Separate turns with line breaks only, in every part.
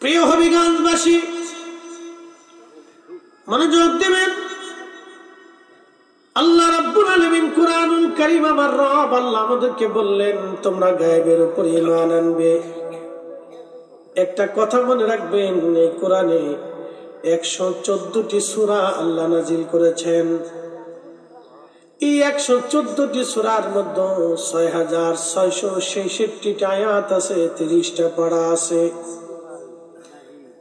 প্রিয় হবিগঞ্জবাসী মনোযোগ দেবেন। আল্লাহ রাব্বুল আলামিন কুরআনুল কারীম আমার রব আল্লাহ আমাদেরকে বললেন তোমরা গায়েবের উপর ঈমান আনবে। একটা কথা মনে রাখবেন, এই কোরআনে 114টি সূরা আল্লাহ নাজিল করেছেন। এই 114টি সূরার মধ্যে 6666টা আয়াত আছে, 30টা পারা আছে।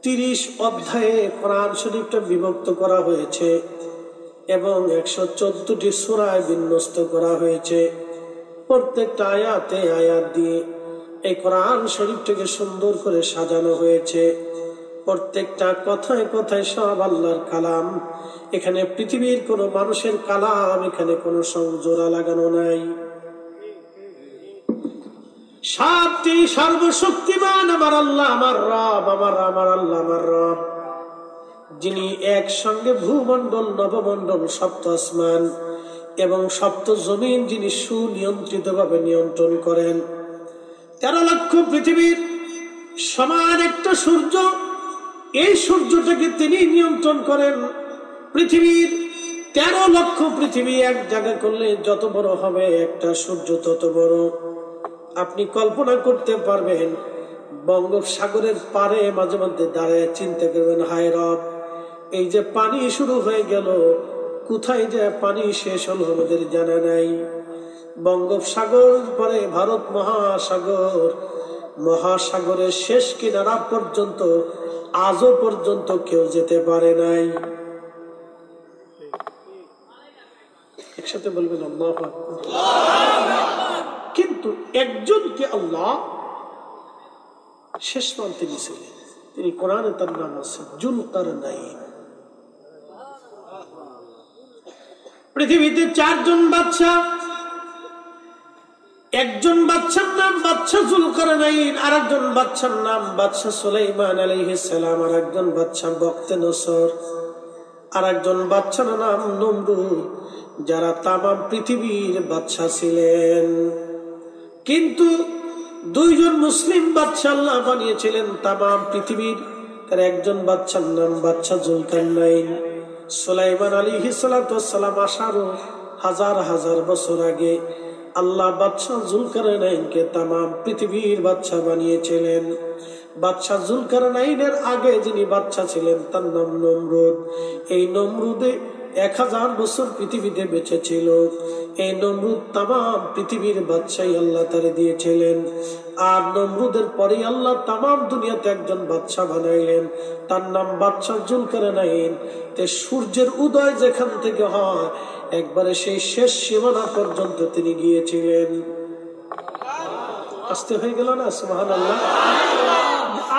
30 অধ্যায়ে কোরআন শরীফটা বিভক্ত করা হয়েছে এবং 114টি সূরায় বিন্যস্ত করা হয়েছে। প্রত্যেকটা আয়াতে আয়াত দিয়ে এই কোরআন শরীফটাকে সুন্দর করে সাজানো হয়েছে। প্রত্যেকটা কথায় কথায় সব আল্লাহর কালাম। এখানে পৃথিবীর কোন মানুষের কালাম, এখানে কোন সংজোড়া লাগানো নাই। সবটি সর্বশক্তিমান আমার আল্লাহ আমার রব, আমার আল্লাহ আমার রব, যিনি একসঙ্গে ভূমণ্ডল, নবমণ্ডল, সপ্ত আসমান এবং সপ্ত জমিন যিনি সুনিয়ন্ত্রিত ভাবে নিয়ন্ত্রণ করেন। 13 লক্ষ পৃথিবীর সমান একটা সূর্য, এই সূর্যটাকে তিনি নিয়ন্ত্রণ করেন। পৃথিবীর 13 লক্ষ পৃথিবী এক জায়গা করলে যত বড় হবে একটা সূর্য তত বড়। আপনি কল্পনা করতে পারবেন বঙ্গোপসাগরের পারে মাঝে মধ্যে দাঁড়িয়ে চিন্তা করবেন, হায় রব, এই যে পানি শুরু হয়ে গেল, কোথায় যে পানি শেষ হলো আমাদের জানা নাই। বঙ্গোপসাগর পরে ভারত মহাসাগর, মহাসাগরের শেষ কিনারা পর্যন্ত আজও পর্যন্ত কেউ যেতে পারে নাই। একসাথে বলবেন আল্লাহু আকবার। কিন্তু একজনকে আল্লাহ শেষ প্রান্তে নিয়েছিলেন, তিনি কোরআনে তার নাম আছে যুলকারনাইন। পৃথিবীতে 4 জন বাদশা, একজন বাদশার নাম বাদশা যুলকারনাইন, আরেকজন বাদশার নাম বাদশা সুলাইমান আলাইহিস সালাম, আরেকজন বাদশা বখতে-নসর, আরেকজন বাদশার নাম নমরুদ, যারা তামাম পৃথিবীর বাদশা ছিলেন। কিন্তু 2 জন মুসলিম বাদশা আল্লাহ বানিয়েছিলেন তামাম পৃথিবীর। তার একজন বাদশার নাম বাদশা যুলকারনাইন। সুলাইমান আলাইহিস সালাম আসারও হাজার হাজার বছর আগে আল্লাহ বাদশা যুলকারনাইনকে তামাম পৃথিবীর বাদশা বানিয়েছিলেন। বাদশা যুলকারনাইনের আগে যিনি বাদশা ছিলেন তার নাম নমরুদ। এই নমরুদে 1000 বছর পৃথিবীতে বেঁচে ছিল। এই নমরুদ তামাম পৃথিবীর বাদশাহী আল্লাহ তারে দিয়েছিলেন। আর নমরুদের পরে আল্লাহ তামাম দুনিয়াতে একজন বাদশা বানাইলেন, তার নাম বাদশা যুলকারনাইন। তে সূর্যের উদয় যেখান থেকে হয় একবারে সেই শেষ সীমানা পর্যন্ত তিনি গিয়েছিলেন। আসতে হয়ে গেল না? সুবহানাল্লাহ।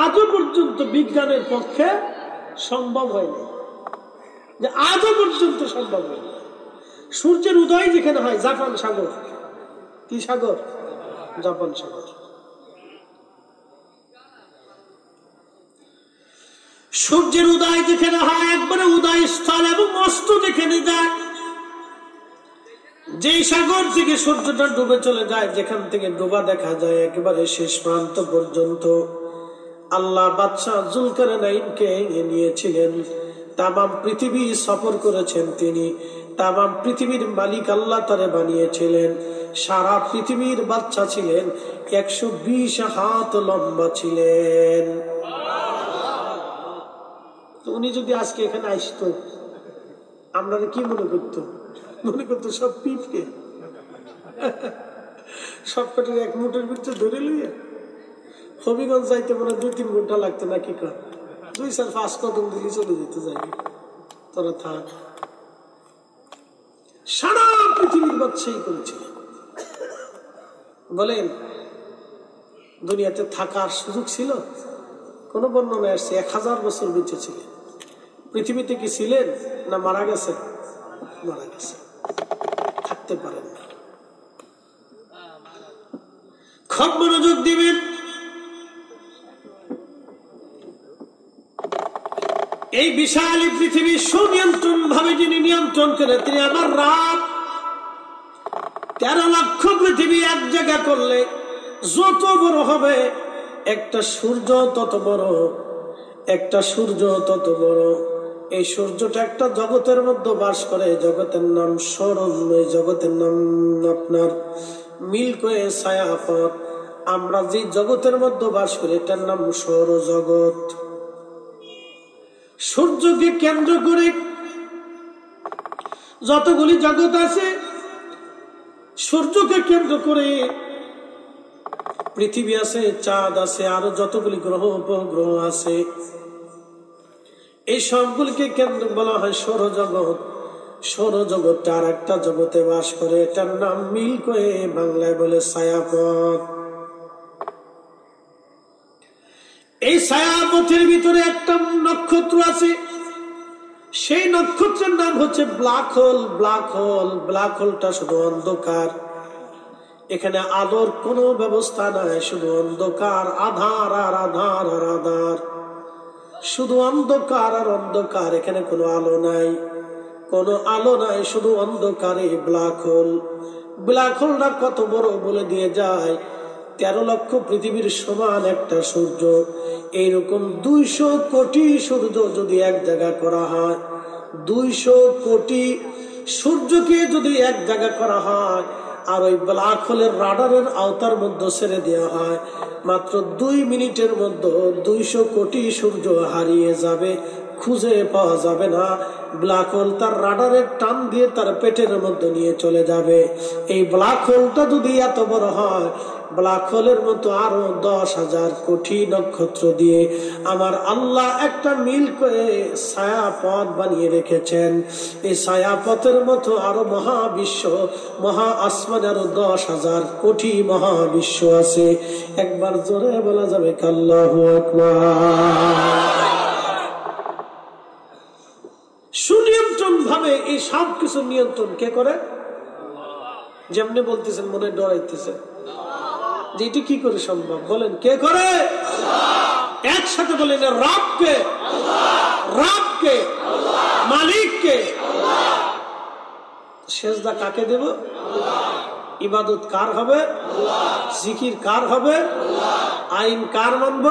আজও পর্যন্ত বিজ্ঞানের পক্ষে সম্ভব হয়নি, যে আজও পর্যন্ত সম্ভব হয়নি। সূর্যের উদয় যেখানে হয় জাপান সাগর, কি সাগর? জাপান সাগর। সূর্যের উদয় যেখানে হয় একবারে উদয় স্থল এবং অস্ত যেখানে যায়, যেই সাগর থেকে সূর্যটা ডুবে চলে যায়, যেখান থেকে ডুবা দেখা যায় একেবারে শেষ প্রান্ত পর্যন্ত আল্লাহ বাদশা যুলকারনাইনকে নিয়েছিলেন। তামাম পৃথিবী সফর করেছেন তিনি। তামাম পৃথিবীর মালিক আল্লাহ তারে বানিয়েছিলেন। সারা পৃথিবীর বাদশা ছিলেন, 120 হাত লম্বা ছিলেন। উনি যদি আজকে এখানে আসতো, আমরা কি মনে করতো? মনে করতো সব পিঁপড়ে, সব কটার 1 মুঠের ভিতরে ধরে লইয়া হবিগঞ্জ যাইতে মনে 2-3 ঘন্টা লাগতো না? কি কর 2-4-5 কদম দিলে চলে যেতে যাবে। তোরা থাক। সারা পৃথিবীর বাদশাহী করেছিলেন। বলেন দুনিয়াতে থাকার সুযোগ ছিল? কোন বর্ণনায় আসছে 1000 বছর বেঁচে ছিলেন। পৃথিবীতে কি ছিলেন না মারা গেছেন? মারা গেছেন, থাকতে পারেন না। খুব মনোযোগ দিবেন। এই বিশাল পৃথিবী সুনিয়ন্ত্রণ ভাবে যিনি নিয়ন্ত্রণ করে তিনি আমার রব। 13 লক্ষ পৃথিবী এক জায়গা করলে যত বড় হবে একটা সূর্য তত বড়। একটা সূর্য তত বড়। এই সূর্যটা একটা জগতের মধ্যে বাস করে, জগতের নাম সৌরভ, জগতের নাম আপনার মিল্কওয়ে ছায়াপথ। আমরা যে জগতের মধ্যে বাস করি এটার নাম সৌরজগৎ। সূর্যকে কেন্দ্র করে যতগুলি জগৎ আছে, সূর্যকে কেন্দ্র করে পৃথিবী আছে, চাঁদ আছে, আরো যতগুলি গ্রহ উপগ্রহ আছে, এই সবগুলিকে কেন্দ্র বলা হয় সৌরজগৎ। সৌরজগৎটা আর একটা জগতে বাস করে, এটার নাম মিল্কওয়ে, বাংলায় বলে ছায়াপথ। এই ছায়াপথের ভিতরে একটা নক্ষত্র আছে, সেই নক্ষত্রের নাম হচ্ছে black hole. Black hole, black হোলটা শুধু অন্ধকার, এখানে আলোর কোনো ব্যবস্থা নাই, শুধু অন্ধকার, আধার আর আধার আর আধার, শুধু অন্ধকার আর অন্ধকার। এখানে কোনো আলো নাই, কোনো আলো নাই, শুধু অন্ধকারে ব্ল্যাক হোল। ব্ল্যাক হোলটা কত বড় বলে দিয়ে যায়, 13 লক্ষ পৃথিবীর সমান একটা সূর্য। এইরকম 200 কোটি সূর্য যদি এক জায়গা করা হয়, 200 কোটি সূর্যকে যদি এক জায়গা করা হয় আর ওই ব্ল্যাক হোলের রাডারের আওতার মধ্যে ছেড়ে দেওয়া হয়, মাত্র 2 মিনিটের মধ্যে 200 কোটি সূর্য হারিয়ে যাবে, খুঁজে পাওয়া যাবে না। ব্ল্যাক হোল তার রাডারের টান দিয়ে তার পেটের মধ্যে নিয়ে চলে যাবে। এই ব্ল্যাক হোলটা যদি এত বড় হয়, ব্ল্যাক হোলের মতো আরো 10,000 কোটি নক্ষত্র দিয়ে আমার আল্লাহ একটা মিল্কওয়ে ছায়াপথ বানিয়ে রেখেছেন। এই ছায়াপথের মতো আরো মহাবিশ্ব, মহা আসমান, আরো 10,000 কোটি মহাবিশ্ব আছে। একবার জোরে বলা যাবে আল্লাহু আকবার। সুনিয়ন্ত্রণ ভাবে এই সব কিছু নিয়ন্ত্রণ কে করে? যেমনি বলতেছেন মনে ডরাইতেছেন যে এটি কি করে সম্ভব, বলেন কে করে? একসাথে বলেন রবকে, রবকে, মালিককে। সেজদা কাকে দেব? ইবাদত কার হবে? জিকির কার হবে? আইন কার মানব?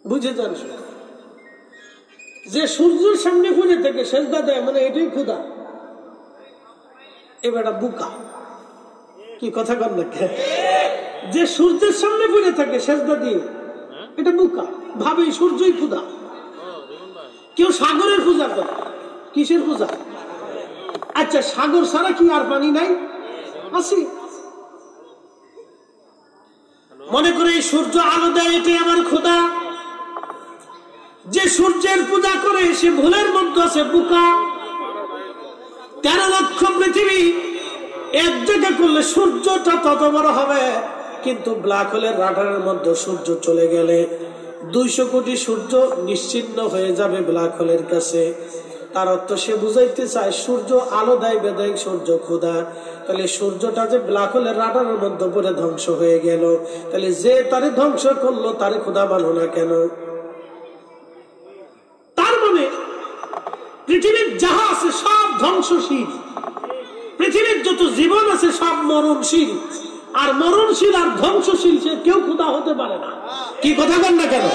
বুঝে যান। যে সূর্যের সামনে খুঁজে থেকে সেজদা দেয় মানে এটাই ক্ষুধা, এবারটা বুকা। কি কথা কর না? যে সূর্যের সামনে খুঁজে থাকে সেজদা দিয়ে, এটা বুকা, ভাবে সূর্যই ক্ষুধা। কেউ সাগরের পূজা করে, কিসের পূজা? আচ্ছা, সাগর ছাড়া কি আর পানি নাই? আছে। মনে করে এই সূর্য আলো দেয়, এটাই আমার ক্ষুধা। যে সূর্যের পূজা করে সে ভুলের মধ্যে আছে, বুকা। 13 লক্ষ পৃথিবী এক জায়গা করলে সূর্যটা তত বড় হবে, কিন্তু ব্ল্যাক হোলের রাডারের মধ্যে সূর্য চলে গেলে 200 কোটি সূর্য নিশ্চিহ্ন হয়ে যাবে ব্ল্যাক হোলের কাছে। তার অর্থ সে বুঝাইতে চায় সূর্য আলো দেয় বেদায়, সূর্য ক্ষুধা। তাহলে সূর্যটা যে ব্ল্যাক হোলের রাডারের মধ্যে পড়ে ধ্বংস হয়ে গেল, তাহলে যে তারে ধ্বংস করলো তারে ক্ষুধা মানো না কেন? তার মানে পৃথিবীর যাহা আছে সব ধ্বংসশীল, পৃথিবীর যত জীবন আছে সব মরণশীল। আর মরণশীল আর ধ্বংসশীল সে কেউ ক্ষুধা হতে পারে না। কি কথা বল না কেন?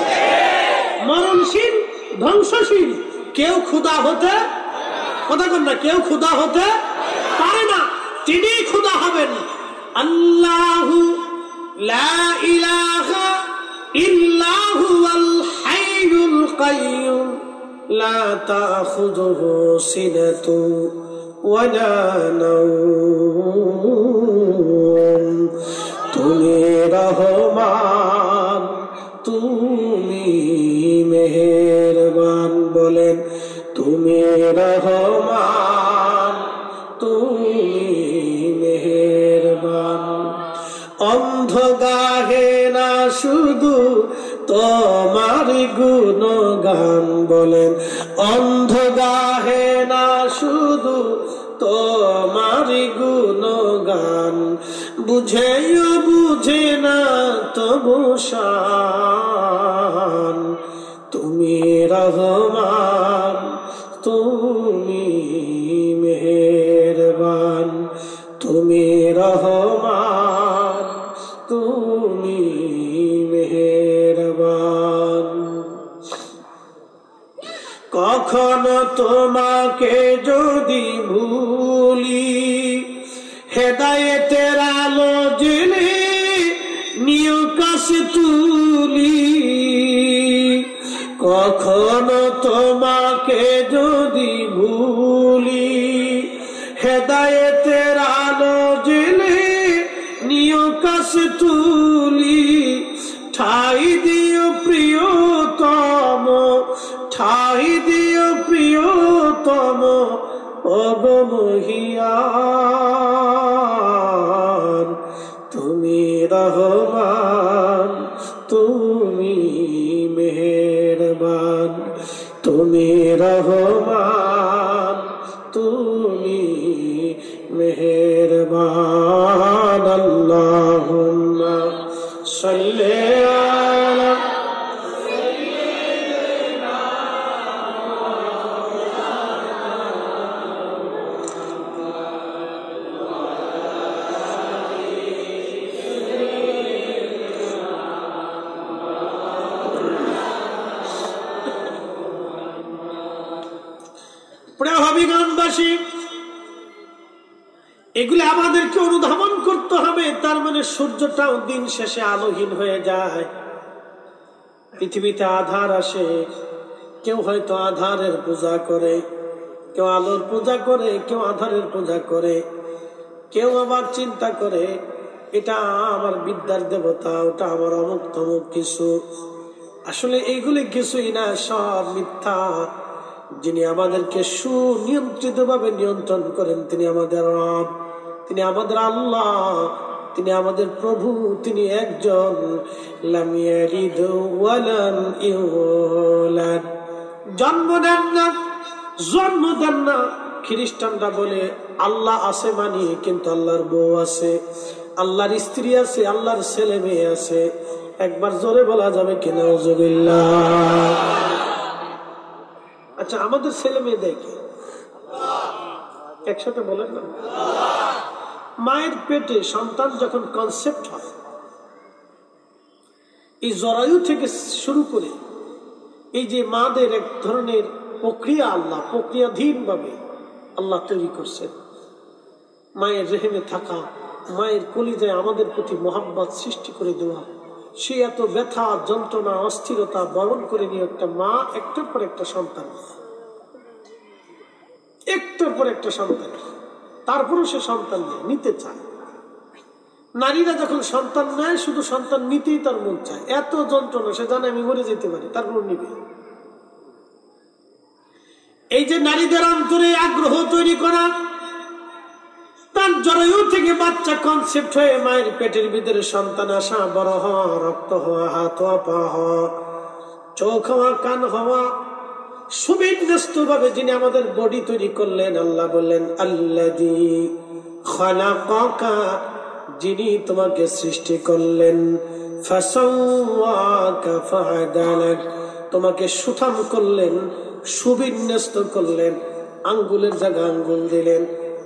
মরণশীল, ধ্বংসশীল, কেউ ক্ষুধা হতে, কথা বল না, কেউ ক্ষুধা হতে পারে না। তিনি ক্ষুধা হবেন। আল্লাহু লা ইলাহা ইল্লা হুয়াল হাইয়ুল কাইয়্যুম লা তাখুযুহু সিনাতু ওয়ালা নাওম। তুমি রহমান, তুমি মেহেরবান। বলেন তুমি রহমান, তুমি মেহেরবান। অন্ধ গাহে না শুধু তোমার গুণগান। বলেন অন্ধ গাহে না শুধু তোমার গুণগান। বুঝেও বুঝে না তবু শান। তুমি রহমান, তুমি মেহেরবান। তুমি রহমান, তুমি মেহেরবান। কখনো তোমাকে যদি ভুলি, হেদায়েতের আলো জেলে নিয় কাছে তুলি। কখনো তোমাকে যদি ভুলি, হেদায়েতের আলো জেলে নিয় কাছে তুলি। ঠাই দিও প্রিয়তম, ঠাই দিও প্রিয়তম অগমহিয়ান। তুমি রহমান, তুমি মেহেরবান। তুমি রহমান, তুমি মেহেরবান। আল্লাহুম্মা সাল্লি আলা প্রিয়ভাবিগণবাসী, এগুলি আমাদেরকে অনুধাবন করতে হবে। তার মানে সূর্যটাও দিন শেষে আলোহীন হয়ে যায়। পৃথিবীতে আধার আসে, কেউ হয়তো আধারের পূজা করে, কেউ আলোর পূজা করে, কেউ আধারের পূজা করে। কেউ আবার চিন্তা করে এটা আমার বিদ্যার দেবতা, ওটা আমার অমুক তমুক কিছু। আসলে এইগুলি কিছুই না, সব মিথ্যা। যিনি আমাদেরকে সুনিয়ন্ত্রিত ভাবে নিয়ন্ত্রণ করেন তিনি আমাদের রব, তিনি আমাদের আল্লাহ, তিনি আমাদের প্রভু, তিনি একজন। লাম ইয়ালিদ ওয়া লাম ইউলাদ, জন্ম দেন না, জন্ম দেন না। খ্রিস্টানরা বলে আল্লাহ আছে মানি, কিন্তু আল্লাহর বউ আছে, আল্লাহর স্ত্রী আছে, আল্লাহর ছেলে মেয়ে আছে। একবার জোরে বলা যাবে কিনা নাউজুবিল্লাহ। আচ্ছা, আমাদের ছেলে মেয়ে দেখে একসাথে বলেন না। মায়ের পেটে সন্তান যখন কনসেপ্ট হয়, এই জরায়ু থেকে শুরু করে এই যে মাদের এক ধরনের প্রক্রিয়া, আল্লাহ প্রক্রিয়াধীন ভাবে আল্লাহ তৈরি করছেন। মায়ের রেহেমে থাকা, মায়ের কলিজায় আমাদের প্রতি মোহাব্বত সৃষ্টি করে দেওয়া, সে এত ব্যথা যন্ত্রণা অস্থিরতা বরণ করে নিয়ে একটা মা একটার পর একটা সন্তান, একটার পর একটা সন্তান, তারপরও সে সন্তান নিতে চায়। নারীরা যখন সন্তান নেয় শুধু সন্তান নিতেই তার মন চায়, এত যন্ত্রণা, সে জানে আমি মরে যেতে পারি, তারপর নিবে। এই যে নারীদের অন্তরে আগ্রহ তৈরি করা, তার জরায়ু থেকে বাচ্চা কনসেপ্ট হয়ে মায়ের পেটের ভিতরে সন্তান আসা, বড় হওয়া, রক্ত হওয়া, হাত হওয়া, পা হওয়া, চোখ হওয়া, কান হওয়া, সুবিন্যস্ত ভাবে যিনি আমাদের বডি তৈরি করলেন, আল্লাহ বললেন আল্লাযী খালাকাকা, যিনি তোমাকে সৃষ্টি করলেন, ফাসাওয়াকা ফাআদালাক, তোমাকে সুঠাম করলেন, সুবিন্যস্ত করলেন, আঙ্গুলের জায়গায় আঙ্গুল দিলেন,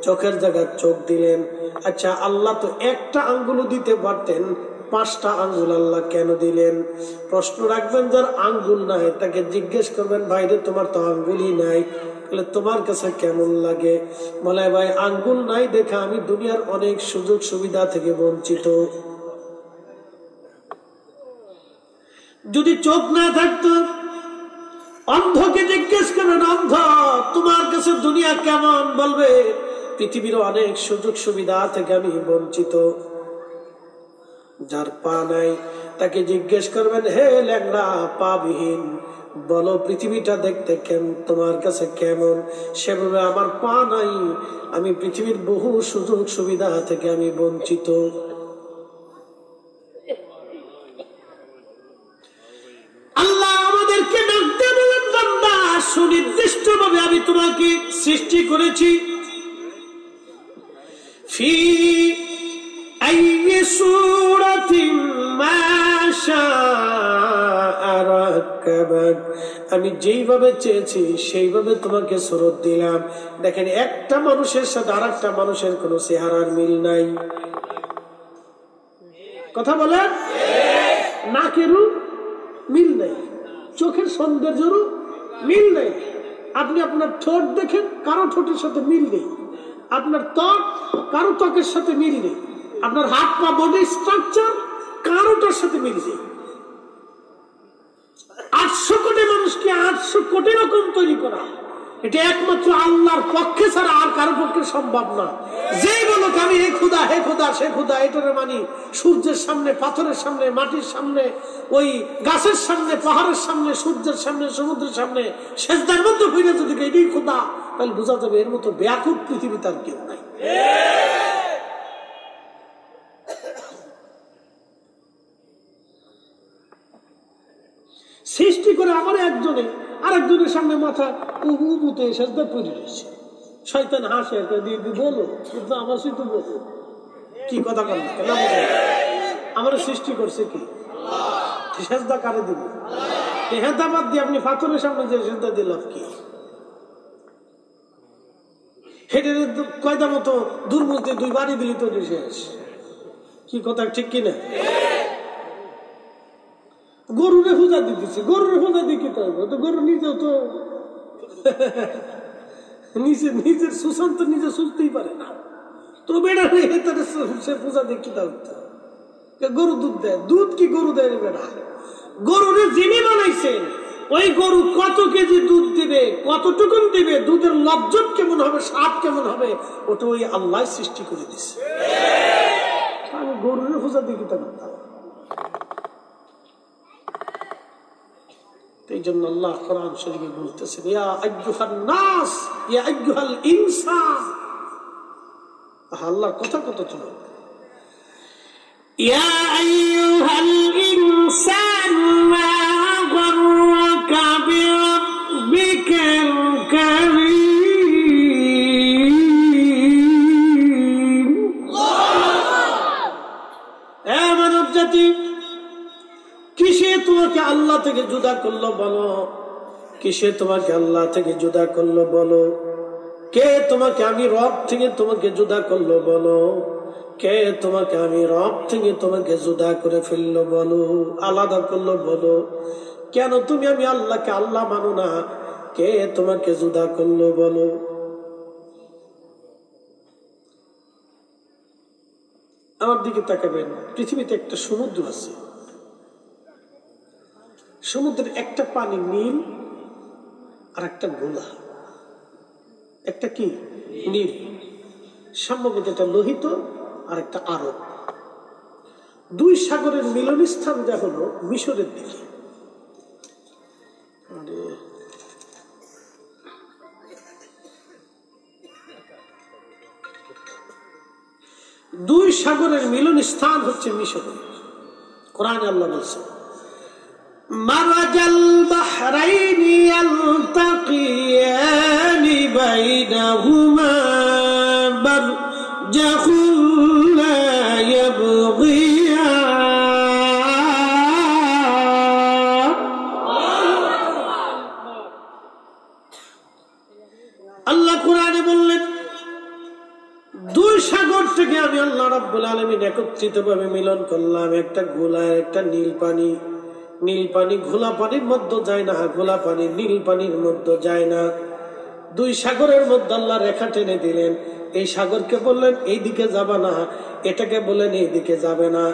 চোখের জায়গায় চোখ দিলেন। আচ্ছা, আল্লাহ তো একটা আঙ্গুলও দিতে পারতেন, 5টা আঙ্গুল আল্লাহ কেন দিলেন? প্রশ্ন রাখবেন যার আঙ্গুল নাই, তাকে জিজ্ঞেস করবেন ভাইরে তোমার তো আঙ্গুলই নাই, তাহলে তোমার কাছে কেমন লাগে? বলে ভাই আঙ্গুল নাই দেখা আমি দুনিয়ার অনেক সুযোগ সুবিধা থেকে বঞ্চিত। যদি চোখ না থাকতো, অন্ধকে জিজ্ঞেস করবেন অন্ধ তোমার কাছে দুনিয়া কেমন? বলবে পৃথিবীর অনেক সুযোগ সুবিধা থেকে আমি বঞ্চিত। যার পা নাই তাকে জিজ্ঞেস করবেন হে ল্যাংড়া পা বিহীন, বলো পৃথিবীটা দেখতে তোমার কাছে কেমন? সে বলবে আমার পা নাই, আমি পৃথিবীর বহু সুযোগ সুবিধা থেকে আমি বঞ্চিত। আল্লাহ আমাদেরকে ডাকতে বলেন বান্দা সুনির্দিষ্ট ভাবে আমি তোমাকে সৃষ্টি করেছি। ফি আইয়ি সূরাতিন মা শাআ রাক্কাবাক, আমি যেইভাবে চেয়েছি সেইভাবে তোমাকে সুরত দিলাম। দেখেন একটা মানুষের সাথে আরেকটা মানুষের কোন চেহারার মিল নাই। কথা বলেন, নাকেরও মিল নেই, চোখের সৌন্দর্যেরও মিল নেই। আপনি আপনার ঠোঁট দেখেন, কারো ঠোঁটের সাথে মিল নেই। আপনার ত্বক কারো ত্বকের সাথে মিল নেই। আপনার হাত পা বডি স্ট্রাকচার কারোটার সাথে মিল নেই। 800 কোটি মানুষকে 800 কোটি রকম তৈরি করা, এটা একমাত্র আল্লাহর পক্ষে ছাড়া আর কারো পক্ষে সম্ভব না। যেই বলো আমি হে খোদা, হে খোদা, সে খোদা, এটার মানি সূর্যের সামনে, পাথরের সামনে, মাটির সামনে, ওই গাছের সামনে, পাহাড়ের সামনে, সূর্যের সামনে, সমুদ্রের সামনে সেজদার মধ্যে ফিরে যদি এটাই খোদা, তাহলে বোঝা যাবে এর মতো বেয়াকুব পৃথিবীতে আর কেউ নাই। সৃষ্টি করে আমার একজনে আরেকজনের সামনে মাথা উবুতে সেজদা পড়ে রয়েছে। শয়তান হাসে, দিয়ে বলো কিন্তু আমার সাথে বলো কি কথা বল না, আমার সৃষ্টি করছে কি, সেজদা কারে দিব? হেদাবাদ দিয়ে আপনি পাথরের সামনে যে সেজদা দিলাম কি? হেঁটে কয়দা মতো দুর্মুজ দিয়ে 2 বাড়ি দিলি তো শেষ। কি কথা ঠিক কিনা? গরুরে পূজা দিতেছে, গরুরে পূজা দিয়ে কি করবো? তো গরু নিজেও তো নিজের সুশান্ত নিজে সুস্থই পারে না, তো বেড়া সে পূজা দিয়ে কি হতো? গরু দুধ দেয়, দুধ কি গরু দেয়? বেড়া গরুরে যিনি বানাইছেন ওই গরু কত কেজি দুধ দিবে, কতটুকুন দিবে, দুধের লজ্জত কেমন হবে, স্বাদ কেমন হবে, ওটা ওই আল্লাহ সৃষ্টি করে দিছে। আমি গরুরে পূজা দিয়ে কি করতাম? এই জন্য আল্লাহ কোরআন শরীফে বলতেছেন, ইয়া আইয়ুহান নাস, ইয়া আইয়ুহাল ইনসান। আল্লাহর কথা কত চলে, ইয়া আইয়ুহাল ইনসান মা গাররাকা বিরাব্বিকাল কারীম। এ মানব জাতি, কিসে তোমাকে আল্লাহ থেকে জুদা করলো বলো? কিসে তোমাকে আল্লাহ থেকে জুদা করলো বলো? কে তোমাকে আমি রব থেকে তোমাকে জুদা করলো বলো? কে তোমাকে আমি রব থেকে তোমাকে জুদা করে ফেললো বলো, আলাদা করলো বলো? কেন তুমি আমি আল্লাহকে আল্লাহ মানো না? কে তোমাকে জুদা করলো বলো? আমার দিকে তাকাবেন, পৃথিবীতে একটা সমুদ্র আছে, সমুদ্রের একটা পানি নীল আর একটা গোলা, একটা কি নীল, সম্ভবত এটা লোহিত আর একটা আরব। 2 সাগরের মিলনস্থান যা হলো মিশরের দিকে। 2 সাগরের মিলন স্থান হচ্ছে মিশরে। কোরআনে আল্লাহ বলছেন, মারাজাল বাহরাইনি ইয়ালতাকিয়ানি বাইনাহুমা বারজাখুন লা ইয়াবগিয়ান। আল্লাহ কোরআনে বললেন, 2 সাগর থেকে আমি আল্লাহ রাব্বুল আলামিন একত্রিতভাবে মিলন করলাম। একটা গোলা, একটা নীল পানি। নীল পানি ঘোলা পানির মধ্যে যায় না, ঘোলা পানি নীল পানির মধ্যে যায় না। 2 সাগরের মধ্যে আল্লাহ রেখা টেনে দিলেন। এই সাগরকে বললেন এইদিকে যাবে না, এটাকে বললেন এইদিকে যাবে না।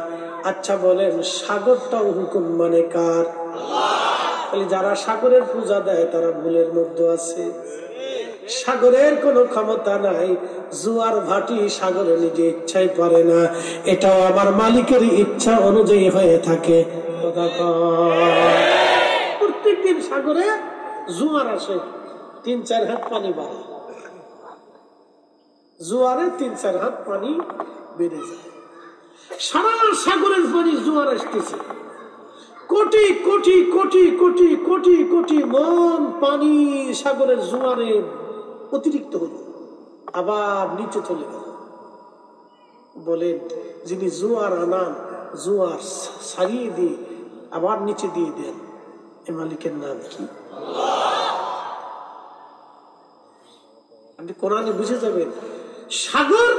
আচ্ছা বলেন, সাগরটাও হুকুম মানে কার? তাহলে যারা সাগরের পূজা দেয় তারা ভুলের মধ্যে আছে। সাগরের কোনো ক্ষমতা নাই, জোয়ার ভাটি সাগরে নিজে ইচ্ছাই পারে না, এটাও আমার মালিকের ইচ্ছা অনুযায়ী হয়ে থাকে। প্রত্যেকদিন সাগরে জোয়ার আসে, 3-4 হাত পানি বাড়ে, জোয়ারে 3-4 হাত পানি বেড়ে যায়। সারা সাগরের পানি জোয়ার আসতেছে, কোটি কোটি কোটি কোটি কোটি কোটি মন পানি সাগরের জোয়ারে অতিরিক্ত হলো, আবার নিচে চলে গেল। বলেন, যিনি জোয়ার আনান, জোয়ার সারিয়ে দিয়ে আবার নিচে দিয়ে দেন, এ মালিকের নাম কি? আপনি কোরআনে বুঝে যাবেন, সাগর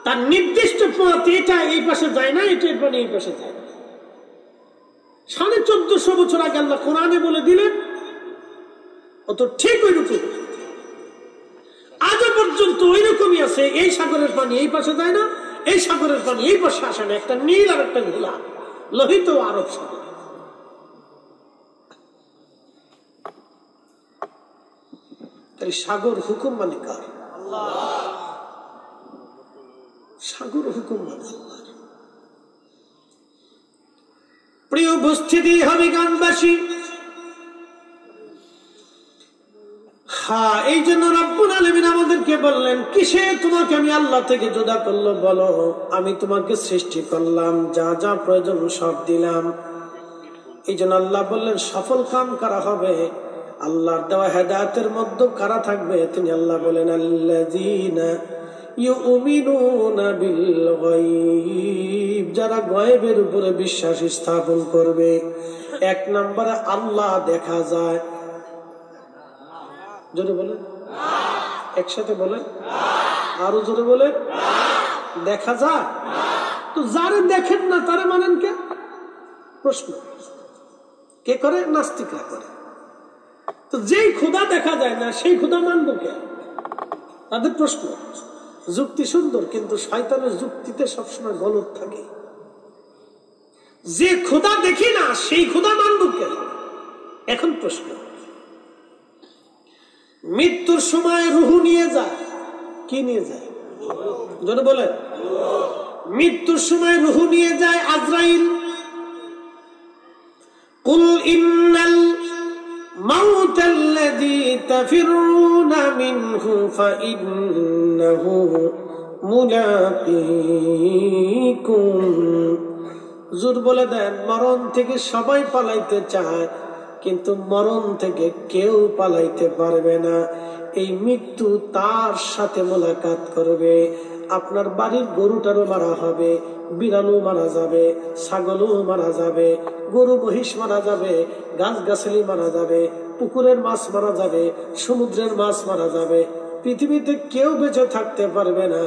তার নির্দিষ্ট পথ, এটা এই পাশে যায় না, এটা এই পাশে যায় না। 1450 বছর আগে আল্লাহ কোরআনে বলে দিলেন, ও তো ঠিক ওই রকম আজও পর্যন্ত ওই রকমই আছে। এই সাগরের পানি এই পাশে যায় না, এই সাগরের পানি এই পাশে আসে না, একটা নীল আর একটা ঘোলা, লোহিত আরব সাগর। সাগর হুকুম মানে কার? সাগর হুকুম মানে আল্লাহর। প্রিয় উপস্থিতি হবে গানবাসী, হ্যাঁ, এই জন্য রব্বুল আলামিন আমাদেরকে বললেন, কিসে তোমাকে আমি আল্লাহ থেকে জুদা করলো? বলো, আমি তোমাকে সৃষ্টি করলাম, যা যা প্রয়োজন সব দিলাম। এই জন্য আল্লাহ বললেন, সফল কাম করা হবে আল্লাহর দেওয়া হেদায়েতের মধ্যে কারা থাকবে? তিনি আল্লাহ বলেন, আল্লাযীনা ইউমিনুনা বিল গায়ব, যারা গায়বের উপরে বিশ্বাস স্থাপন করবে। 1 নম্বরে আল্লাহ দেখা যায়। জোরে বলেন, একসাথে বলেন, আরো জোরে বলেন, দেখা যায়। তো যারে দেখেন না তারে মানেন কে? প্রশ্ন কে করে? নাস্তিকরা করে। তো যেই খোদা দেখা যায় না সেই খোদা মানব কে? তাদের প্রশ্ন। যুক্তি সুন্দর, কিন্তু শয়তানের যুক্তিতে সবসময় গলত থাকে। যে খোদা দেখি না সেই খোদা মানব কে? এখন প্রশ্ন, মৃত্যুর সময় রুহু নিয়ে যায়, কি নিয়ে যায়? যদি বলেন, মৃত্যুর সময় রুহু নিয়ে যায় আজরাইল। কুল ইন্নাল মাউতাল্লাযী তাফিরুনা মিনহু ফাইন্নাহু মুলাকীকুম। হুজুর বলে দেন, মরণ থেকে সবাই পালাইতে চায়, কিন্তু মরণ থেকে কেউ পালাইতে পারবে না। এই মৃত্যু তার সাথে মোলাকাত করবে। আপনার বাড়ির গরুটারও মারা হবে, বিড়ালও মারা যাবে, ছাগলও মারা যাবে, গরু মহিষ মারা যাবে, গাছগাছালি মারা যাবে, পুকুরের মাছ মারা যাবে, সমুদ্রের মাছ মারা যাবে। পৃথিবীতে কেউ বেঁচে থাকতে পারবে না।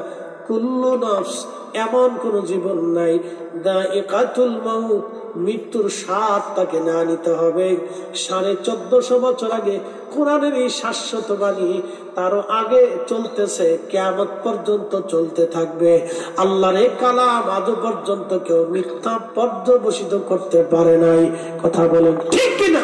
কুল্লু নফস, এমন কোন জীবন নাই, দায়িকাতুল মাউত, মৃত্যুর স্বাদ তাকে না নিতে হবে। 1450 বছর আগে কোরআনের এই শাশ্বত বাণী তারও আগে চলতেছে, কিয়ামত পর্যন্ত চলতে থাকবে। আল্লাহর এই কালাম আজও পর্যন্ত কেউ মিথ্যা পর্যবসিত করতে পারে নাই। কথা বলেন ঠিক কিনা?